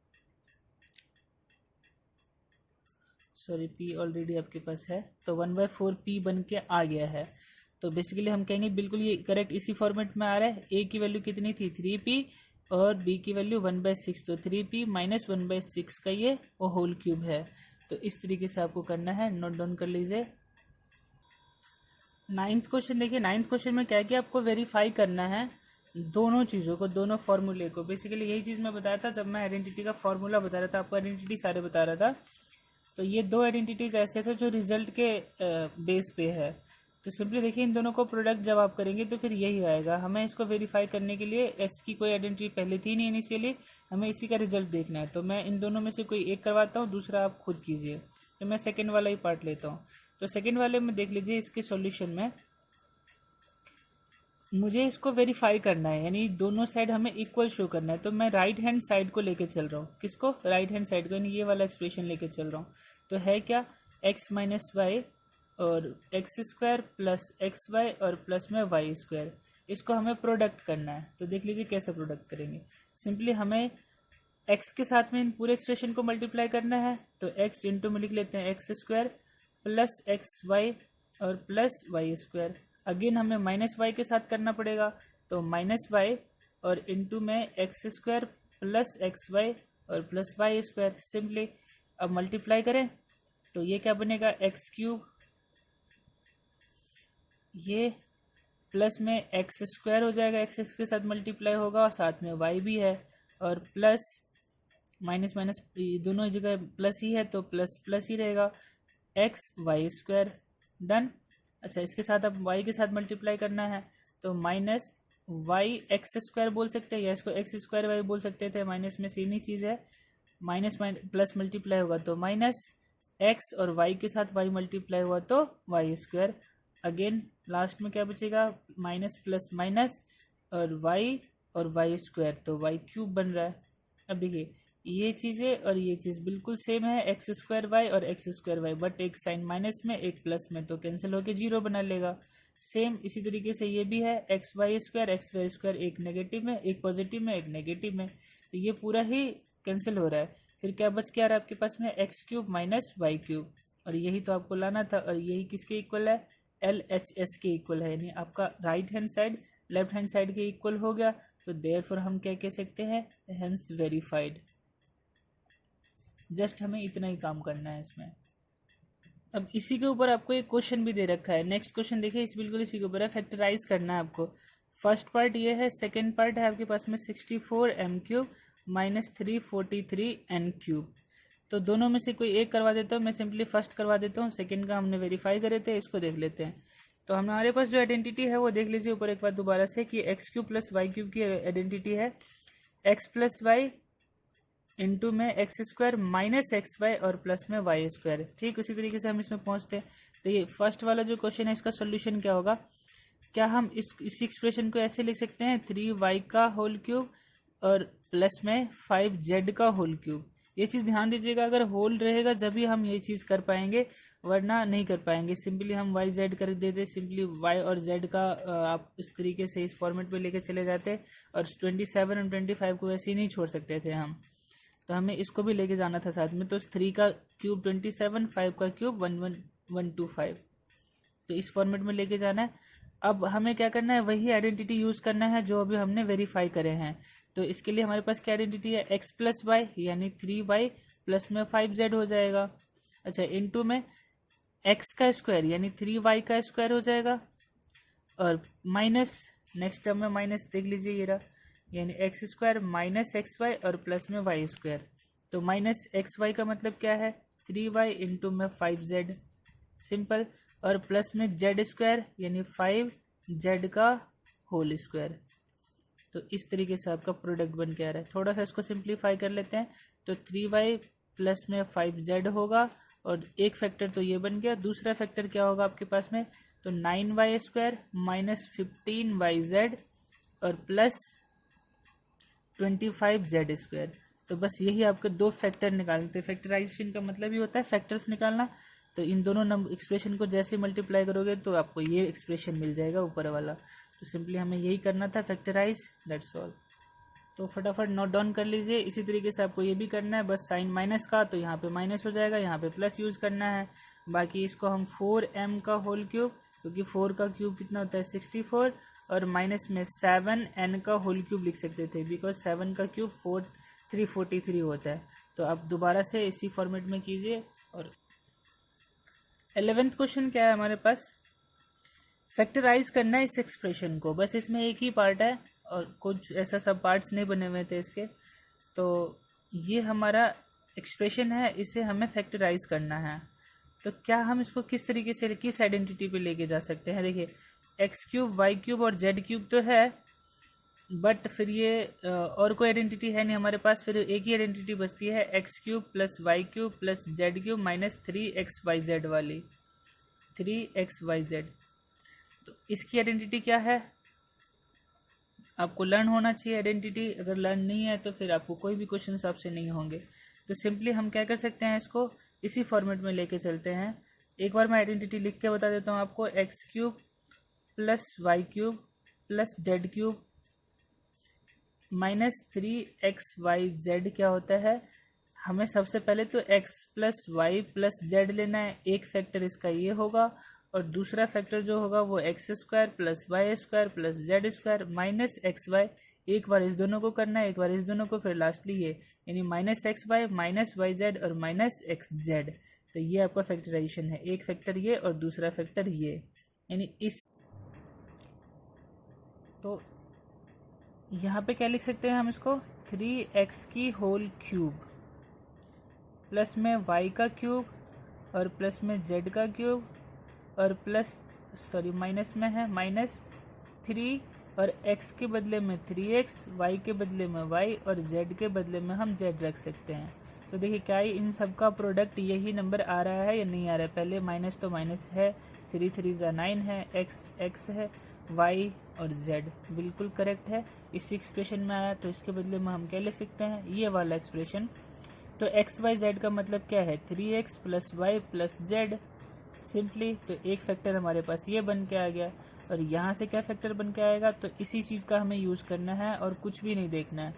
सॉरी p ऑलरेडी आपके पास है, तो 1/4p बन के आ गया है। तो बेसिकली हम कहेंगे बिल्कुल ये करेक्ट इसी फॉर्मेट में आ रहा है। a की वैल्यू कितनी थी 3p और b की वैल्यू 1/6, तो 3p माइनस 1/6 का ये वो होल क्यूब है। तो इस तरीके से आपको करना है, नोट डाउन कर लीजिए। 9th क्वेश्चन देखिए, 9th क्वेश्चन में क्या है कि आपको वेरीफाई करना है दोनों चीज़ों को, दोनों फॉर्मूले को। बेसिकली यही चीज़ मैं बताया था जब मैं आइडेंटिटी का फॉर्मूला बता रहा था, आपको आइडेंटिटी सारे बता रहा था। तो ये दो आइडेंटिटीज ऐसे थे जो रिजल्ट के बेस पे है। तो सिंपली देखिए इन दोनों को प्रोडक्ट जब आप करेंगे तो फिर यही आएगा। हमें इसको वेरीफाई करने के लिए एस की कोई आइडेंटिटी पहले थी नहीं इनिशियली, हमें इसी का रिजल्ट देखना है। तो मैं इन दोनों में से कोई एक करवाता हूँ, दूसरा आप खुद कीजिए। तो मैं सेकेंड वाला ही पार्ट लेता हूँ। तो सेकेंड वाले में देख लीजिए, इसके सॉल्यूशन में मुझे इसको वेरीफाई करना है, यानी दोनों साइड हमें इक्वल शो करना है। तो मैं राइट हैंड साइड को लेके चल रहा हूँ, किसको, राइट हैंड साइड को, यानी ये वाला एक्सप्रेशन लेके चल रहा हूँ। तो है क्या, x माइनस वाई और x square plus x y और प्लस में वाई स्क्वायर, इसको हमें प्रोडक्ट करना है। तो देख लीजिए कैसे प्रोडक्ट करेंगे। सिंपली हमें x के साथ में इन पूरे एक्सप्रेशन को मल्टीप्लाई करना है। तो x इंटू में लिख लेते हैं x square plus x y और प्लस वाई स्क्वायर। अगेन हमें माइनस वाई के साथ करना पड़ेगा, तो माइनस वाई और इंटू में x square plus x y और प्लस वाई स्क्वायर। सिंपली अब मल्टीप्लाई करें तो ये क्या बनेगा, एक्स क्यूब, ये प्लस में एक्स स्क्वायर हो जाएगा, एक्स के साथ मल्टीप्लाई होगा और साथ में वाई भी है, और प्लस माइनस माइनस दोनों जगह प्लस ही है तो प्लस प्लस ही रहेगा, एक्स वाई स्क्वायर। डन। अच्छा, इसके साथ अब वाई के साथ मल्टीप्लाई करना है, तो माइनस वाई एक्स स्क्वायर बोल सकते हैं या इसको एक्स स्क्वायर वाई बोल सकते थे, माइनस में सेम ही चीज़ है। माइनस प्लस मल्टीप्लाई होगा तो माइनस एक्स और वाई के साथ वाई मल्टीप्लाई हुआ तो वाई स्क्वायर। अगेन लास्ट में क्या बचेगा, माइनस प्लस माइनस और वाई स्क्वायर, तो वाई क्यूब बन रहा है। अब देखिए ये चीज़ें और ये चीज़ बिल्कुल सेम है, एक्स स्क्वायर वाई और एक्स स्क्वायर वाई, बट एक साइन माइनस में एक प्लस में, तो कैंसिल होकर जीरो बना लेगा। सेम इसी तरीके से ये भी है, एक्स वाई स्क्वायर, एक नेगेटिव में एक पॉजिटिव में एक नेगेटिव में, तो ये पूरा ही कैंसिल हो रहा है। फिर क्या बच के आ रहा है आपके पास में, x cube minus y cube, और यही तो आपको लाना था, और यही किसके इक्वल है, LHS के इक्वल है, यानी आपका right hand side left hand side के इक्वल हो गया। तो देयरफॉर हम क्या कह सकते हैं, हेंस वेरीफाइड। जस्ट हमें इतना ही काम करना है इसमें। अब इसी के ऊपर आपको एक क्वेश्चन भी दे रखा है, नेक्स्ट क्वेश्चन देखिए, इस बिल्कुल इसी के ऊपर है, फैक्टराइज करना है आपको। फर्स्ट पार्ट ये है, सेकेंड पार्ट है आपके पास में 64m³ माइनस 343n³। तो दोनों में से कोई एक करवा देता हूँ, मैं सिंपली फर्स्ट करवा देता हूँ, सेकंड का हमने वेरीफाई करे थे, इसको देख लेते हैं। तो हमारे पास जो आइडेंटिटी है वो देख लीजिए ऊपर एक बार दोबारा से, कि x cube plus y cube की आइडेंटिटी है एक्स प्लस वाई इंटू में x square minus x y और प्लस में वाई स्क्वायर। ठीक उसी तरीके से हम इसमें पहुंचते हैं। तो ये फर्स्ट वाला जो क्वेश्चन है इसका सोल्यूशन क्या होगा, क्या हम इस एक्सप्रेशन को ऐसे लिख सकते हैं, 3y का होल क्यूब और प्लस में 5z का होल क्यूब। ये चीज़ ध्यान दीजिएगा, अगर होल रहेगा जब भी हम ये चीज़ कर पाएंगे, वरना नहीं कर पाएंगे। सिंपली हम वाई जेड कर देते, सिंपली वाई और जेड का आप इस तरीके से इस फॉर्मेट पे लेके चले जाते, और 27 और 25 को ऐसे ही नहीं छोड़ सकते थे हम, तो हमें इसको भी लेके जाना था साथ में। तो 3 का क्यूब 27, 5 का क्यूब 125, तो इस फॉर्मेट में लेके जाना है। अब हमें क्या करना है, वही आइडेंटिटी यूज़ करना है जो अभी हमने वेरीफाई करे हैं। तो इसके लिए हमारे पास क्या आइडेंटिटी है, एक्स प्लस वाई यानी 3y प्लस में 5z हो जाएगा। अच्छा, इनटू में एक्स का स्क्वायर यानी 3y का स्क्वायर हो जाएगा, और माइनस नेक्स्ट टर्म में माइनस देख लीजिए ये रहा, यानी x square minus x y और प्लस में वाई स्क्वायर। तो माइनस एक्स वाई का मतलब क्या है, 3y इंटू में 5z, सिंपल, और प्लस में जेड स्क्वायर यानी 5z का होल स्क्वायर। तो इस तरीके से आपका प्रोडक्ट बन के आ रहा है। थोड़ा सा इसको सिंप्लीफाई कर लेते हैं, तो 3y प्लस में 5z होगा, और एक फैक्टर तो ये बन गया। दूसरा फैक्टर क्या होगा आपके पास में, तो 9y स्क्वायर माइनस 15yz और प्लस 25z स्क्वायर। तो बस यही आपके दो फैक्टर निकालने थे। फैक्टराइजेशन का मतलब ही होता है फैक्टर्स निकालना। तो इन दोनों नंबर एक्सप्रेशन को जैसे मल्टीप्लाई करोगे तो आपको ये एक्सप्रेशन मिल जाएगा ऊपर वाला। तो सिंपली हमें यही करना था, फैक्टराइज, दैट्स ऑल। तो फटाफट नोट डाउन कर लीजिए। इसी तरीके से आपको ये भी करना है, बस साइन माइनस का, तो यहाँ पे माइनस हो जाएगा, यहाँ पे प्लस यूज़ करना है। बाकी इसको हम 4m का होल क्यूब, क्योंकि 4 का क्यूब कितना होता है 64, और माइनस में 7n का होल क्यूब लिख सकते थे, बिकॉज 7 का क्यूब 343 होता है। तो आप दोबारा से इसी फॉर्मेट में कीजिए। और 11th क्वेश्चन क्या है हमारे पास, फैक्टराइज करना है इस एक्सप्रेशन को। बस इसमें एक ही पार्ट है और कुछ ऐसा सब पार्ट्स नहीं बने हुए थे इसके। तो ये हमारा एक्सप्रेशन है, इसे हमें फैक्टराइज करना है। तो क्या हम इसको किस तरीके से, किस आइडेंटिटी पे लेके जा सकते हैं। देखिए एक्स क्यूब वाई क्यूब और जेड क्यूब तो है, बट फिर ये और कोई आइडेंटिटी है नहीं हमारे पास। फिर एक ही आइडेंटिटी बचती है, x cube plus y cube plus z cube minus 3xyz वाली, 3xyz। तो इसकी आइडेंटिटी क्या है, आपको लर्न होना चाहिए आइडेंटिटी। अगर लर्न नहीं है तो फिर आपको कोई भी क्वेश्चन आपसे नहीं होंगे। तो सिंपली हम क्या कर सकते हैं, इसको इसी फॉर्मेट में लेके चलते हैं। एक बार मैं आइडेंटिटी लिख के बता देता हूँ आपको। X cube plus y cube plus z cube minus 3xyz क्या होता है। हमें सबसे पहले तो x plus y plus z लेना है। एक फैक्टर इसका ये होगा और दूसरा फैक्टर जो होगा वो x square plus y square plus z square minus x y. एक बार इस दोनों को करना है, एक बार इस दोनों को, फिर लास्टली ये, यानी minus x y minus y z और माइनस एक्स जेड। तो ये आपका फैक्टराइजेशन है। एक फैक्टर ये और दूसरा फैक्टर ये, यानी इस। तो यहाँ पे क्या लिख सकते हैं हम इसको, 3x की होल क्यूब प्लस में y का क्यूब और प्लस में z का क्यूब और प्लस माइनस में है माइनस 3 और x के बदले में 3x, y के बदले में y और z के बदले में हम z रख सकते हैं। तो देखिए क्या इन सब का प्रोडक्ट यही नंबर आ रहा है या नहीं आ रहा है। पहले माइनस तो माइनस है, 3 3 9 है, x है, y और z बिल्कुल करेक्ट है। इस एक्सप्रेशन में आया तो इसके बदले में हम क्या लिख सकते हैं, ये वाला एक्सप्रेशन। तो एक्स वाई जेड का मतलब क्या है, 3x plus y plus z simply. तो एक फैक्टर हमारे पास ये बन के आ गया और यहाँ से क्या फैक्टर बन के आएगा, तो इसी चीज़ का हमें यूज़ करना है और कुछ भी नहीं देखना है।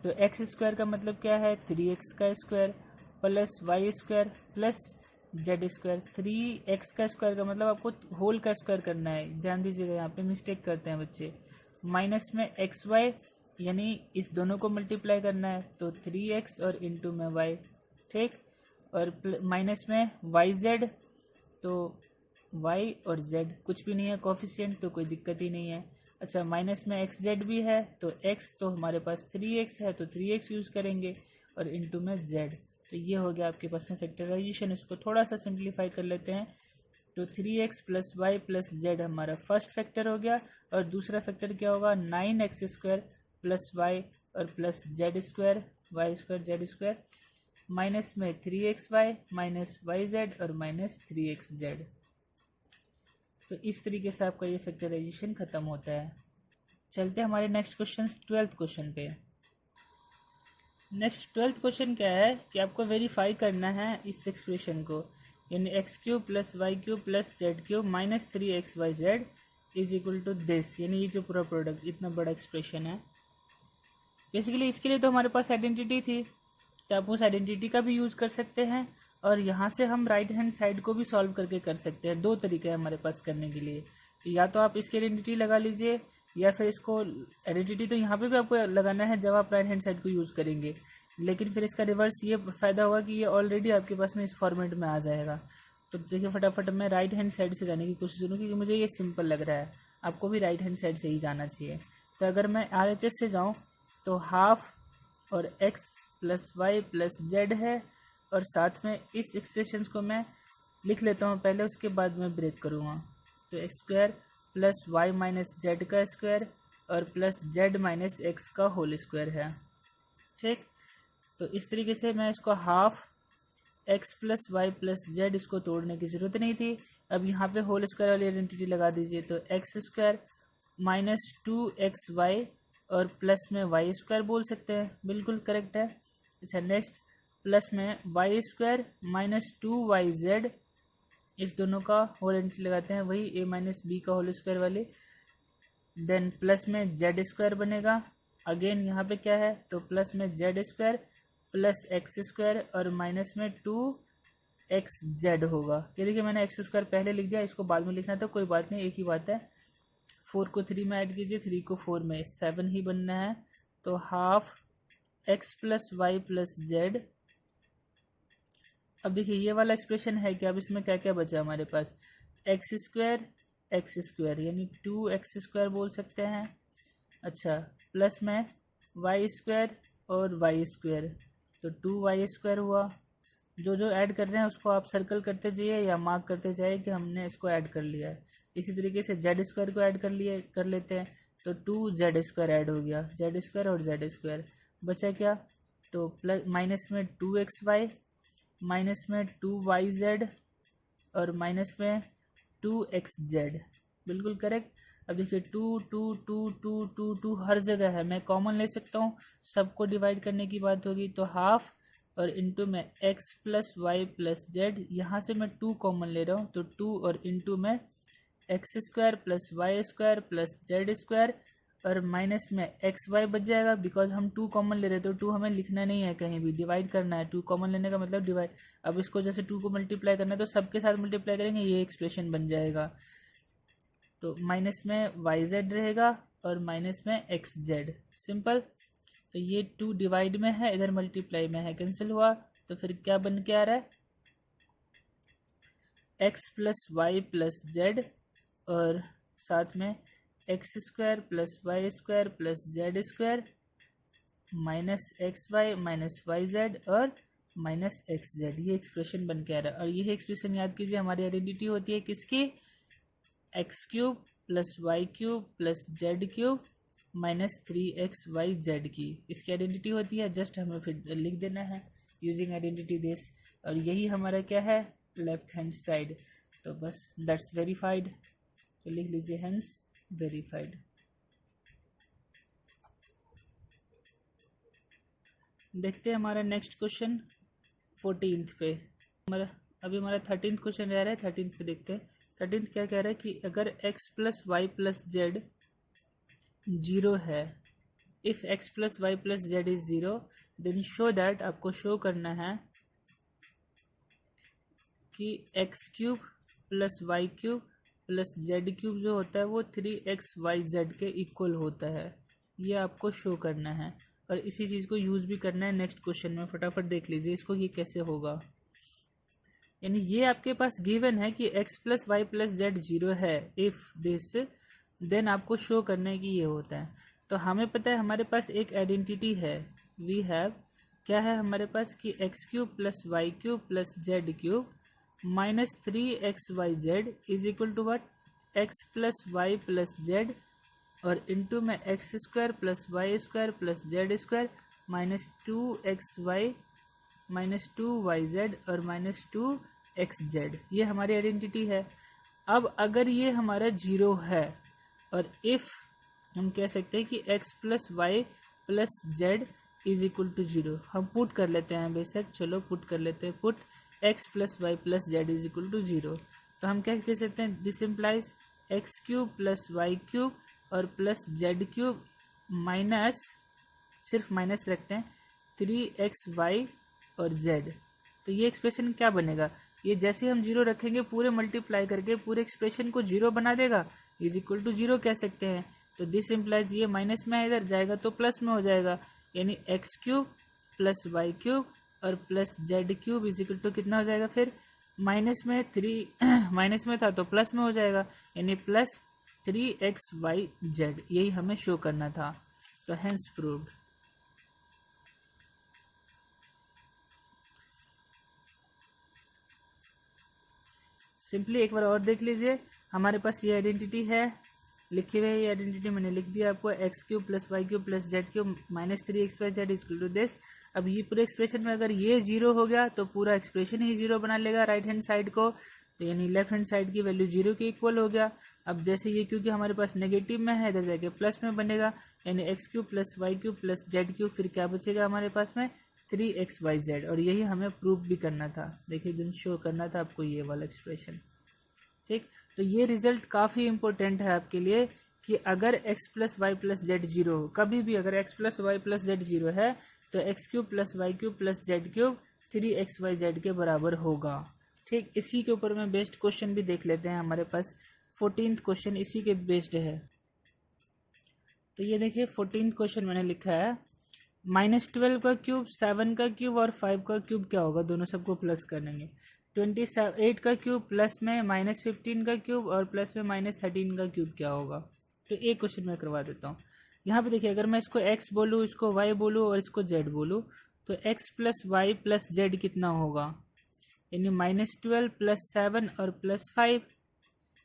तो एक्स स्क्वायर का मतलब क्या है, 3x का square plus y square plus z square. 3x का स्क्वायर का मतलब आपको होल का स्क्वायर करना है, ध्यान दीजिएगा यहाँ पे मिस्टेक करते हैं बच्चे। माइनस में एक्स वाई यानी इस दोनों को मल्टीप्लाई करना है, तो 3x और इंटू में y, ठीक। और माइनस में वाई जेड, तो y और z कुछ भी नहीं है कोफिशिएंट, तो कोई दिक्कत ही नहीं है। अच्छा माइनस में एक्स जेड भी है, तो x तो हमारे पास 3x है तो 3x यूज़ करेंगे और इंटू में z। तो ये हो गया आपके पास में फैक्टराइजेशन। इसको थोड़ा सा सिंप्लीफाई कर लेते हैं। तो 3x plus y plus z हमारा फर्स्ट फैक्टर हो गया और दूसरा फैक्टर क्या होगा, 9x स्क्वायर प्लस वाई और plus z square, y square z square minus में 3x y minus y z और माइनस 3x जेड। तो इस तरीके से आपका ये फैक्टराइजेशन ख़त्म होता है। चलते हैं हमारे नेक्स्ट क्वेश्चन 12th क्वेश्चन पे। नेक्स्ट 12th क्वेश्चन क्या है कि आपको वेरीफाई करना है इस एक्सप्रेशन को, यानी x cube plus y cube plus z cube minus 3xyz is equal to this, यानी ये जो पूरा प्रोडक्ट इतना बड़ा एक्सप्रेशन है। बेसिकली इसके लिए तो हमारे पास आइडेंटिटी थी, तो आप उस आइडेंटिटी का भी यूज़ कर सकते हैं और यहाँ से हम राइट हैंड साइड को भी सॉल्व करके कर सकते हैं। दो तरीके हैं हमारे पास करने के लिए, या तो आप इसकी आइडेंटिटी लगा लीजिए या फिर इसको आइडेंटिटी तो यहाँ पे भी आपको लगाना है जब आप राइट हैंड साइड को यूज़ करेंगे, लेकिन फिर इसका रिवर्स ये फ़ायदा होगा कि ये ऑलरेडी आपके पास में इस फॉर्मेट में आ जाएगा। तो देखिए फटाफट मैं राइट हैंड साइड से जाने की कोशिश करूँ क्योंकि मुझे ये सिंपल लग रहा है, आपको भी राइट हैंड साइड से ही जाना चाहिए। तो अगर मैं RHS से जाऊँ तो हाफ और x plus y plus z है और साथ में इस एक्सप्रेशन को मैं लिख लेता हूँ पहले, उसके बाद मैं ब्रेक करूँगा। तो x square plus y minus z का स्क्वायर और प्लस जेड माइनस एक्स का होल स्क्वायर है, ठीक। तो इस तरीके से मैं इसको half x plus y plus z, इसको तोड़ने की ज़रूरत नहीं थी। अब यहाँ पे होल स्क्वायर वाली आइडेंटिटी लगा दीजिए, तो एक्स स्क्वायर माइनस 2xy और प्लस में वाई स्क्वायर बोल सकते हैं, बिल्कुल करेक्ट है। अच्छा नेक्स्ट प्लस में वाई स्क्वायर माइनस 2yz, इस दोनों का होल आइडेंटिटी लगाते हैं, वही a माइनस बी का होल स्क्वायर वाली। देन प्लस में जेड स्क्वायर बनेगा, अगेन यहाँ पे क्या है, तो प्लस में Z square plus x square और माइनस में 2xz होगा। ये देखिए मैंने एक्स स्क्वायर पहले लिख दिया, इसको बाद में लिखना था, कोई बात नहीं, एक ही बात है। 4 को 3 में ऐड कीजिए, 3 को 4 में, 7 ही बनना है। तो half x plus y plus z. अब देखिए ये वाला एक्सप्रेशन है कि अब इसमें क्या क्या बचा हमारे पास, एक्स स्क्वायर यानी 2x स्क्वायर बोल सकते हैं। अच्छा प्लस में वाई स्क्वायर और वाई स्क्वायर, तो 2y स्क्वायर हुआ। जो जो ऐड कर रहे हैं उसको आप सर्कल करते जाइए या मार्क करते जाइए कि हमने इसको ऐड कर लिया है। इसी तरीके से जेड स्क्वायर को ऐड कर लेते हैं, तो 2z स्क्वायर ऐड हो गया, जेड स्क्वायर और जेड स्क्वायर बचा क्या, तो प्लस माइनस में 2xy माइनस में 2yz और माइनस में 2xz, बिल्कुल करेक्ट। अब देखिए 2 हर जगह है, मैं कॉमन ले सकता हूँ, सबको डिवाइड करने की बात होगी तो हाफ और इंटू में x plus y plus z, यहाँ से मैं 2 कॉमन ले रहा हूँ तो 2 और इंटू में x square plus y square plus z square और माइनस में एक्स वाई बच जाएगा, बिकॉज हम 2 कॉमन ले रहे हैं तो 2 हमें लिखना नहीं है कहीं भी, डिवाइड करना है। 2 कॉमन लेने का मतलब डिवाइड। अब इसको जैसे 2 को मल्टीप्लाई करना है तो सबके साथ मल्टीप्लाई करेंगे, ये एक्सप्रेशन बन जाएगा। तो माइनस में वाई जेड रहेगा और माइनस में एक्स जेड, सिंपल। तो ये 2 डिवाइड में है, इधर मल्टीप्लाई में है, कैंसिल हुआ। तो फिर क्या बन के आ रहा है, x plus y plus z और साथ में x square plus y square plus z square minus x y z और माइनस एक्स जेड, ये एक्सप्रेशन बन के आ रहा है। और ये एक्सप्रेशन याद कीजिए हमारी आइडेंटिटी होती है किसकी, x cube plus y cube plus z cube minus 3xy z की, इसकी आइडेंटिटी होती है। जस्ट हमें फिर लिख देना है यूजिंग आइडेंटिटी दिस, और यही हमारा क्या है, लेफ्ट हैंड साइड। तो बस दैट्स वेरीफाइड, तो लिख लीजिए हेंस वेरीफाइड। देखते हैं हमारा नेक्स्ट क्वेश्चन 14th पे। अभी हमारा 13th क्वेश्चन रह रहा है, 13th पे देखते हैं। 13th क्या कह रहा है कि अगर x plus y plus z 0 है, if x plus y plus z is 0 then show that, आपको शो करना है कि x cube plus y cube plus z cube जो होता है वो 3xyz के इक्वल होता है, ये आपको शो करना है। और इसी चीज़ को यूज़ भी करना है नेक्स्ट क्वेश्चन में, फटाफट देख लीजिए इसको ये कैसे होगा। यानी ये आपके पास गिवन है कि x plus y plus z 0 है, इफ दिस देन आपको शो करना है कि ये होता है। तो हमें पता है हमारे पास एक आइडेंटिटी है, वी हैव, क्या है हमारे पास कि x cube plus y cube plus z cube minus 3xyz is equal to what, x plus y plus z और इंटू में x square plus y square plus z square minus 2xy minus 2yz और minus 2xz, ये हमारी identity है। अब अगर ये हमारा 0 है और इफ हम कह सकते हैं कि x plus y plus z is equal to 0, हम पुट कर लेते हैं बेशक, चलो पुट कर लेते हैं, put x plus y plus z is equal to 0। तो हम क्या कह सकते हैं, this implies x cube plus y cube और प्लस जेड क्यूब माइनस, सिर्फ माइनस रखते हैं, 3xy और z। तो ये एक्सप्रेशन क्या बनेगा, ये जैसे हम 0 रखेंगे पूरे मल्टीप्लाई करके पूरे एक्सप्रेशन को 0 बना देगा, इज इक्वल टू 0 कह सकते हैं। तो दिस इम्प्लाइज ये माइनस में इधर जाएगा तो प्लस में हो जाएगा, यानी x cube plus y cube और plus z cube is equal to कितना हो जाएगा, फिर माइनस में 3 माइनस में था तो प्लस में हो जाएगा, यानी प्लस 3xyz, यही हमें शो करना था। तो हेंस प्रूव्ड। सिंपली एक बार और देख लीजिए, हमारे पास ये आइडेंटिटी है, लिखी हुई है ये आइडेंटिटी, मैंने लिख दिया आपको, x cube plus y cube plus z cube minus 3xyz equal to this. अब ये पूरे एक्सप्रेशन में अगर ये 0 हो गया तो पूरा एक्सप्रेशन ही 0 बना लेगा राइट हैंड साइड को, तो यानी लेफ्ट हैंड साइड की वैल्यू 0 के इक्वल हो गया। अब जैसे ये क्योंकि हमारे पास नेगेटिव में है, इधर जाके प्लस में बनेगा, यानी x cube plus y cube plus z cube, फिर क्या बचेगा हमारे पास में 3xyz, और यही हमें प्रूफ भी करना था। देखिए दिन शो करना था आपको ये वाला एक्सप्रेशन, ठीक। तो ये रिजल्ट काफ़ी इंपॉर्टेंट है आपके लिए कि अगर x plus y plus z 0 हो, कभी भी अगर x plus y plus z 0 है तो x cube plus y cube plus z cube 3xyz के बराबर होगा, ठीक। इसी के ऊपर में बेस्ड क्वेश्चन भी देख लेते हैं, हमारे पास 14th क्वेश्चन इसी के बेस्ड है। तो ये देखिए 14th क्वेश्चन मैंने लिखा है, -12 का क्यूब, 7 का क्यूब और 5 का क्यूब क्या होगा, दोनों सबको प्लस करेंगे। 28 का क्यूब प्लस में -15 का क्यूब और प्लस में -13 का क्यूब क्या होगा। तो एक क्वेश्चन मैं करवा देता हूँ। यहाँ पे देखिए अगर मैं इसको x बोलूँ, इसको y बोलूँ और इसको z बोलूँ तो x plus y plus z कितना होगा, यानी -12 प्लस 7 और प्लस 5,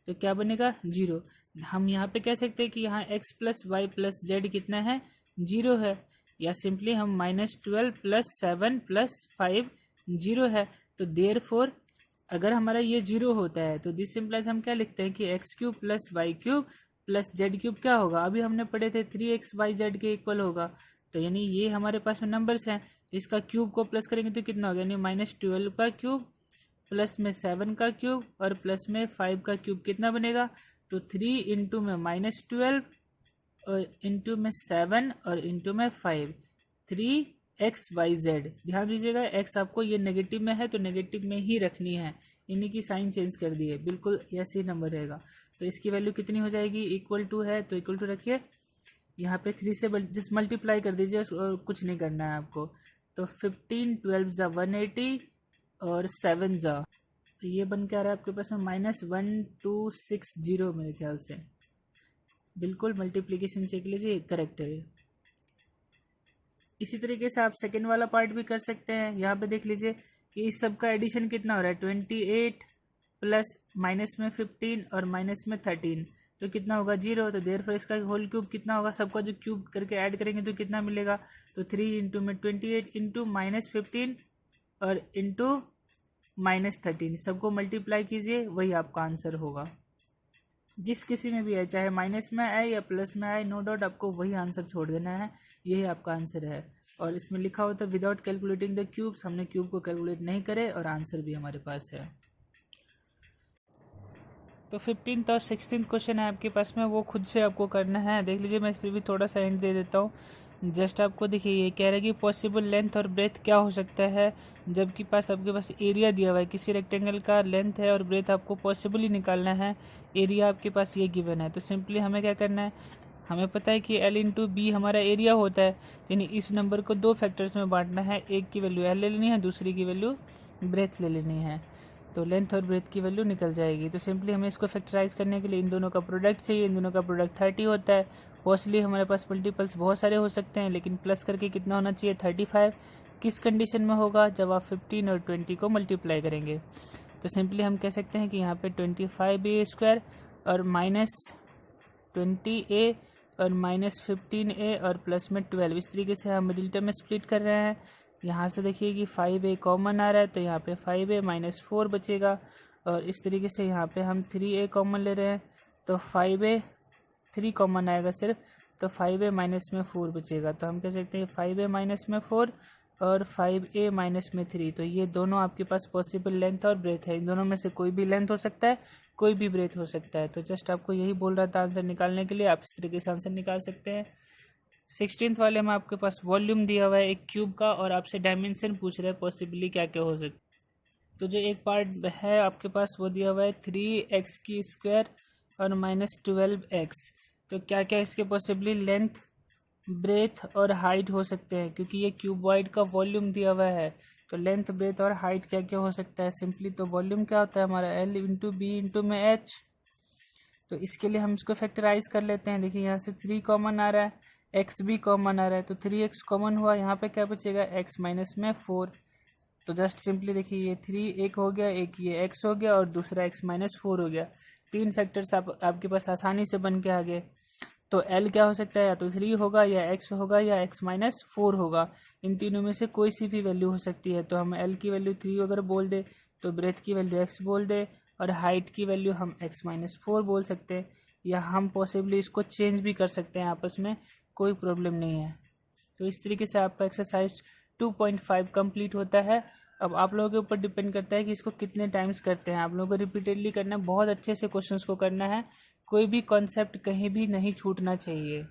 तो क्या बनेगा 0। हम यहाँ पे कह सकते हैं कि यहाँ x plus y plus z कितना है 0 है, या सिंपली हम -12 प्लस 7 प्लस 5 0 है। तो देयरफॉर अगर हमारा ये 0 होता है तो दिस सिंप्लाइज हम क्या लिखते हैं कि x cube plus y cube plus z cube क्या होगा, अभी हमने पढ़े थे 3xyz के इक्वल होगा, तो यानी ये हमारे पास में नंबर्स हैं, इसका क्यूब को प्लस करेंगे तो कितना होगा, यानी -12 का क्यूब प्लस में 7 का क्यूब और प्लस में 5 का क्यूब, कितना बनेगा, तो 3 इंटू में -12 और इंटू में 7 और इंटू में 5, 3xyz। ध्यान दीजिएगा x आपको ये नेगेटिव में है तो नेगेटिव में ही रखनी है, इन्हीं की साइन चेंज कर दी है, बिल्कुल ऐसे ही नंबर रहेगा। तो इसकी वैल्यू कितनी हो जाएगी, इक्वल टू है तो इक्वल टू रखिए, यहाँ पे 3 से जस्ट मल्टीप्लाई कर दीजिए और कुछ नहीं करना है आपको। तो 15 12 जा 180 और 7 जा, तो ये बन के आ रहा है आपके पास में -1260 मेरे ख्याल से, बिल्कुल मल्टीप्लिकेशन चेक लीजिए, करेक्ट है। इसी तरीके से आप सेकेंड वाला पार्ट भी कर सकते हैं। यहाँ पे देख लीजिए कि इस सब का एडिशन कितना हो रहा है, 28 प्लस माइनस में 15 और माइनस में 13, तो कितना होगा 0। तो देयरफॉर इसका होल क्यूब कितना होगा, सबका जो क्यूब करके ऐड करेंगे तो कितना मिलेगा, तो 3 इंटू में 28 इंटू -15 और इंटू -13, सबको मल्टीप्लाई कीजिए, वही आपका आंसर होगा। जिस किसी में भी है, चाहे माइनस में आए या प्लस में आए, नो डाउट आपको वही आंसर छोड़ देना है, यही आपका आंसर है। और इसमें लिखा होता है विदाउट कैलकुलेटिंग द क्यूब्स, हमने क्यूब को कैलकुलेट नहीं करे और आंसर भी हमारे पास है। तो 15th और 16th क्वेश्चन है आपके पास में, वो खुद से आपको करना है। देख लीजिए, मैं फिर भी थोड़ा सा हिंट दे देता हूँ। जस्ट आपको देखिए, ये कह रहा है कि पॉसिबल लेंथ और ब्रेथ क्या हो सकता है, जबकि आपके पास एरिया दिया हुआ है, किसी रेक्टेंगल का लेंथ है और ब्रेथ आपको पॉसिबली निकालना है, एरिया आपके पास ये गिवन है। तो सिंपली हमें क्या करना है, हमें पता है कि L इंटू बी हमारा एरिया होता है, यानी इस नंबर को 2 फैक्टर्स में बांटना है, एक की वैल्यू L ले लेनी है, दूसरी की वैल्यू ब्रेथ ले लेनी है, तो लेंथ और ब्रेथ की वैल्यू निकल जाएगी। तो सिंपली हमें इसको फैक्टराइज करने के लिए इन दोनों का प्रोडक्ट चाहिए, इन दोनों का प्रोडक्ट 30 होता है। पॉसिबली हमारे पास मल्टीपल्स बहुत सारे हो सकते हैं, लेकिन प्लस करके कितना होना चाहिए, 35। किस कंडीशन में होगा, जब आप 15 और 20 को मल्टीप्लाई करेंगे। तो सिंपली हम कह सकते हैं कि यहाँ पे 25a² और -20a और -15a और प्लस में 12, इस तरीके से हम मिडिल टर्म में स्प्लिट कर रहे हैं। यहाँ से देखिए कि 5a कॉमन आ रहा है, तो यहाँ पे 5a -4 बचेगा, और इस तरीके से यहाँ पे हम 3a कॉमन ले रहे हैं, तो 5a 3 कॉमन आएगा सिर्फ, तो 5a माइनस में 4 बचेगा। तो हम कह सकते हैं 5a माइनस में 4 और 5a माइनस में 3, तो ये दोनों आपके पास पॉसिबल लेंथ और ब्रेथ है। इन दोनों में से कोई भी लेंथ हो सकता है, कोई भी ब्रेथ हो सकता है। तो जस्ट आपको यही बोल रहा था आंसर निकालने के लिए, आप इस तरीके से आंसर निकाल सकते हैं। 16th वाले में आपके पास वॉल्यूम दिया हुआ है एक क्यूब का, और आपसे डायमेंशन पूछ रहे हैं पॉसिबली क्या क्या हो सकता है। तो जो एक पार्ट है आपके पास वो दिया हुआ है 3x² और -12x, तो क्या क्या इसके पॉसिबली लेंथ, ब्रेथ और हाइट हो सकते हैं, क्योंकि ये क्यूबॉइड का वॉल्यूम दिया हुआ है। तो लेंथ, ब्रेथ और हाइट क्या क्या हो सकता है, सिंपली तो वॉल्यूम क्या होता है हमारा, L इंटू बी इंटू में H। तो इसके लिए हम इसको फैक्टराइज कर लेते हैं। देखिए यहाँ से 3 कॉमन आ रहा है, x भी कॉमन आ रहा है, तो 3x कॉमन हुआ, यहाँ पे क्या बचेगा, x माइनस में 4। तो जस्ट सिंपली देखिए ये 3 एक हो गया, एक ये x हो गया और दूसरा x माइनस 4 हो गया। 3 फैक्टर्स आपके पास आसानी से बन के आ गए। तो L क्या हो सकता है, या तो 3 होगा या x होगा या x माइनस 4 होगा, इन तीनों में से कोई सी भी वैल्यू हो सकती है। तो हम L की वैल्यू 3 अगर बोल दे तो ब्रेथ की वैल्यू x बोल दे, और हाइट की वैल्यू हम x माइनस 4 बोल सकते हैं, या हम पॉसिबली इसको चेंज भी कर सकते हैं आपस में, कोई प्रॉब्लम नहीं है। तो इस तरीके से आपका एक्सरसाइज 2.5 कंप्लीट होता है। अब आप लोगों के ऊपर डिपेंड करता है कि इसको कितने टाइम्स करते हैं। आप लोगों को रिपीटेडली करना है, बहुत अच्छे से क्वेश्चंस को करना है, कोई भी कॉन्सेप्ट कहीं भी नहीं छूटना चाहिए।